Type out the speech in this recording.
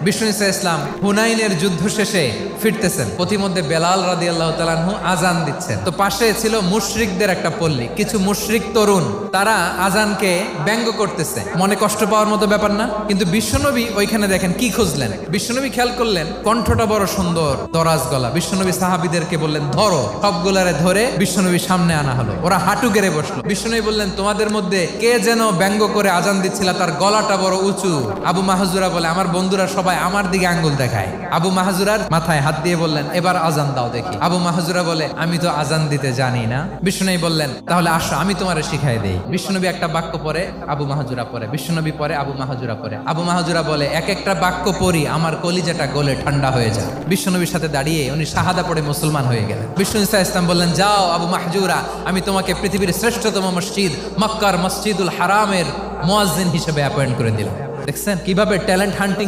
বিষ্ণু ঈসা ইসলাম হুনাইনের যুদ্ধ শেষে ফিরতেছেন, পথিমধ্যে বেলাল রাদিয়াল্লাহু তাআলা আনহু আজান দিচ্ছেন। তো পাশে ছিল মুশরিকদের একটা পল্লী, কিছু মুশরিক তরুণ, তারা আজানকে ব্যঙ্গ করতেছে। মনে কষ্ট পাওয়ার মতো ব্যাপার না, কিন্তু বিশ্বনবী ওইখানে দেখেন কি খুঁজলেন। বিশ্বনবী খেয়াল করলেন কণ্ঠটা বড় সুন্দর, দরাজ গলা। বিশ্বনবী সাহাবীদেরকে বললেন ধরো, সবগুলারে ধরে বিশ্বনবী সামনে আনা হলো। ওরা হাঁটু গেড়ে বসলো। বিশ্বনবী বললেন তোমাদের মধ্যে কে যেন ব্যঙ্গ করে আজান দিচ্ছিল, তার গলাটা বড় উঁচু। আবু মাহজুরা বলে আমার বন্ধুরা সবাই আমার দিকে আঙ্গুল দেখায়। আবু মাহজুরার মাথায় হাত দিয়ে বললেন এবার আজান দাও দেখি। আবু মাহজুরা বলে আমি তো আজান দিতে জানি না। বিশ্বনবী বললেন তাহলে আসো আমি তোমারে শিখাই দেই। বিশ্বনবী একটা বাক্য পরে, আবু মাহজুরা পরে, বিশ্বনবী পরে, আবু মাহজুরা পরে। আবু মাহজুরা বলে এক একটা বাক্য পড়ি আমার কলিজাটা গলে ঠান্ডা হয়ে যায়। বিশ্বনবীর সাথে দাঁড়িয়ে উনি শাহাদা পড়ে মুসলমান হয়ে গেলেন। বিষ্ণু ঈসা ইসলাম বললেন যাও আবু মাহজুরা, আমি তোমাকে পৃথিবীর শ্রেষ্ঠতম মসজিদ মক্কার মসজিদুল হারামের মুয়াজ্জিন হিসেবে অ্যাপয়েন্ট করে দিলাম। দেখছেন কিভাবে ট্যালেন্ট হান্টিং